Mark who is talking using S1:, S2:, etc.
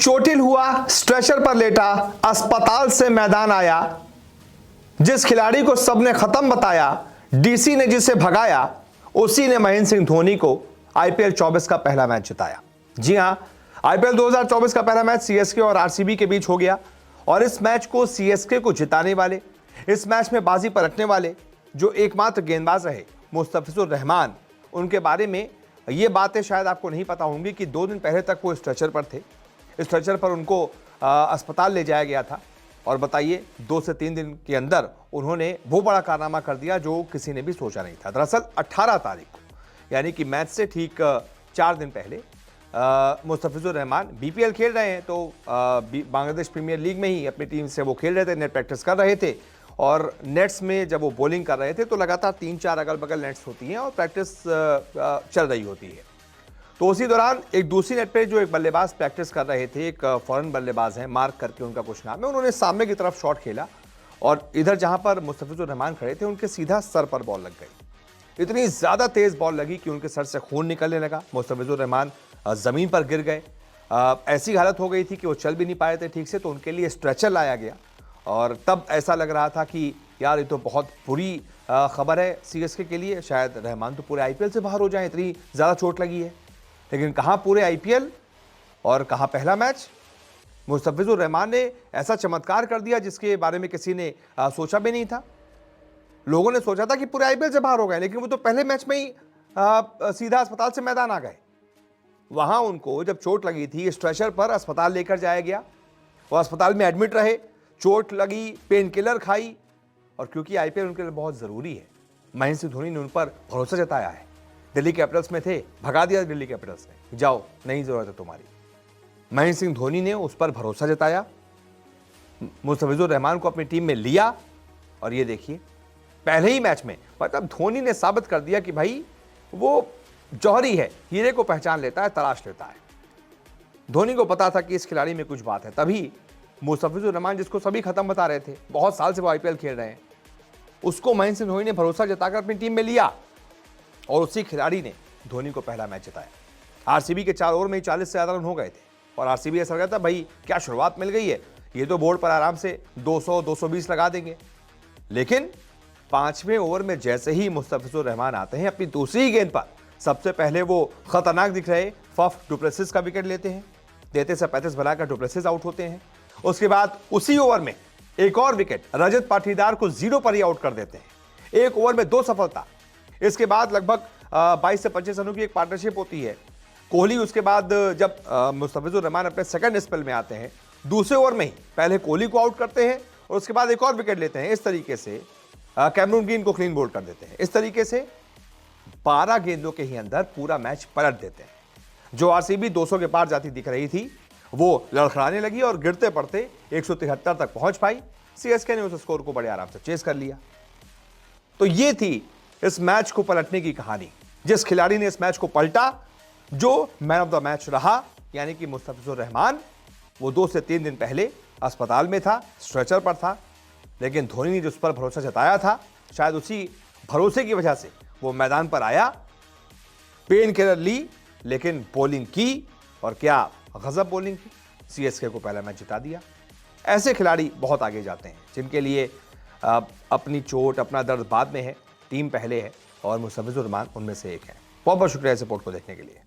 S1: चोटिल हुआ, स्ट्रेचर पर लेटा, अस्पताल से मैदान आया। जिस खिलाड़ी को सबने खत्म बताया, डीसी ने जिसे भगाया, उसी ने महेंद्र सिंह धोनी को आईपीएल 24 का पहला मैच जिताया। जी हां, आईपीएल 2024 का पहला मैच सीएसके और आरसीबी के बीच हो गया और इस मैच को सीएसके को जिताने वाले, इस मैच में बाजी पलटने वाले जो एकमात्र गेंदबाज रहे मुस्तफिजुर रहमान, उनके बारे में ये बातें शायद आपको नहीं पता होंगी कि 2 दिन पहले तक वो स्ट्रेचर पर थे। स्ट्रेचर पर उनको अस्पताल ले जाया गया था और बताइए 2 से 3 दिन के अंदर उन्होंने वो बड़ा कारनामा कर दिया जो किसी ने भी सोचा नहीं था। दरअसल 18 तारीख को यानी कि मैच से ठीक 4 दिन पहले मुस्तफिजुर रहमान बीपीएल खेल रहे हैं, तो बांग्लादेश प्रीमियर लीग में ही अपनी टीम से वो खेल रहे थे, नेट प्रैक्टिस कर रहे थे और नेट्स में जब वो बॉलिंग कर रहे थे तो लगातार 3-4 अगल बगल नेट्स होती हैं और प्रैक्टिस चल रही होती है। तो उसी दौरान एक दूसरी नेट पे जो एक बल्लेबाज प्रैक्टिस कर रहे थे, एक फॉरेन बल्लेबाज हैं, मार्क करके उनका कुछ नाम है, उन्होंने सामने की तरफ शॉट खेला और इधर जहां पर मुस्तफिजुर रहमान खड़े थे उनके सीधा सर पर बॉल लग गई। इतनी ज्यादा तेज बॉल लगी कि उनके सर से खून निकलने लगा। मुस्तफिजुर रहमान जमीन पर गिर गए। ऐसी हालत हो गई थी कि वो चल भी नहीं पाए थे ठीक से, तो उनके लिए स्ट्रेचर लाया गया और तब ऐसा लग रहा था कि यार ये तो बहुत बुरी खबर है सीएसके के लिए, शायद रहमान तो पूरे आईपीएल से बाहर हो जाए, इतनी ज़्यादा चोट लगी है। लेकिन कहाँ पूरे आईपीएल और कहाँ पहला मैच। मुस्तफिजुर रहमान ने ऐसा चमत्कार कर दिया जिसके बारे में किसी ने सोचा भी नहीं था। लोगों ने सोचा था कि पूरे आईपीएल से बाहर हो गए, लेकिन वो तो पहले मैच में ही सीधा अस्पताल से मैदान आ गए। वहां उनको जब चोट लगी थी, स्ट्रेचर पर अस्पताल लेकर जाया गया, वो अस्पताल में एडमिट रहे, चोट लगी, पेन किलर खाई और क्योंकि आईपीएल उनके लिए बहुत जरूरी है, महेंद्र सिंह धोनी ने उन पर भरोसा जताया है। दिल्ली कैपिटल्स में थे, भगा दिया दिल्ली कैपिटल्स ने, जाओ नहीं जरूरत है तुम्हारी। महेंद्र सिंह धोनी ने उस पर भरोसा जताया, मुस्तफिजुर रहमान को अपनी टीम में लिया और ये देखिए पहले ही मैच में मतलब धोनी ने साबित कर दिया कि भाई वो जौहरी है, हीरे को पहचान लेता है, तलाश लेता है। धोनी को पता था कि इस खिलाड़ी में कुछ बात है, तभी मुस्तफिजुर रहमान जिसको सभी खत्म बता रहे थे, बहुत साल से वो आईपीएल खेल रहे हैं, उसको महेंद्र सिंह धोनी ने भरोसा जताकर अपनी टीम में लिया और उसी खिलाड़ी ने धोनी को पहला मैच जिताया। आरसीबी के 4 ओवर में ही 40 से ज्यादा रन हो गए थे और आरसीबी ऐसा लगा था भाई क्या शुरुआत मिल गई है, ये तो बोर्ड पर आराम से 200-220 लगा देंगे। लेकिन 5वें ओवर में जैसे ही मुस्तफिजुर रहमान आते हैं, अपनी दूसरी गेंद पर सबसे पहले वो खतरनाक दिख रहे फफ डु प्लेसिस का विकेट लेते हैं। देते से 35 बनाकर डु प्लेसिस आउट होते हैं। उसके बाद उसी ओवर में एक और विकेट रजत पाटीदार को 0 पर ही आउट कर देते हैं। एक ओवर में 2 सफलता। इसके बाद लगभग 22 से 25 रनों की एक पार्टनरशिप होती है। कोहली उसके बाद जब मुस्तफिजुर रहमान अपने सेकंड स्पेल में आते हैं, दूसरे ओवर में ही पहले कोहली को आउट करते हैं और उसके बाद एक और विकेट लेते हैं। इस तरीके से कैमरून ग्रीन को क्लीन बोल्ड कर देते हैं। इस तरीके से 12 गेंदों के ही अंदर पूरा मैच पलट देते हैं। जो आरसीबी 200 के पार जाती दिख रही थी, वो लड़खड़ाने लगी और गिरते पड़ते 173 तक पहुंच पाई। सीएसके ने उस स्कोर को बड़े आराम से चेस कर लिया। तो ये थी इस मैच को पलटने की कहानी। जिस खिलाड़ी ने इस मैच को पलटा, जो मैन ऑफ द मैच रहा, यानी कि मुस्तफिजुर रहमान, वो 2 से 3 दिन पहले अस्पताल में था, स्ट्रेचर पर था, लेकिन धोनी ने जिस पर भरोसा जताया था, शायद उसी भरोसे की वजह से वो मैदान पर आया, पेन किलर ली, लेकिन बॉलिंग की और क्या गजब बॉलिंग की, सीएसके को पहला मैच जिता दिया। ऐसे खिलाड़ी बहुत आगे जाते हैं जिनके लिए अपनी चोट, अपना दर्द बाद में है, टीम पहले है और मुस्तफिजुर रहमान उनमें से एक है। बहुत बहुत शुक्रिया इस रिपोर्ट को देखने के लिए।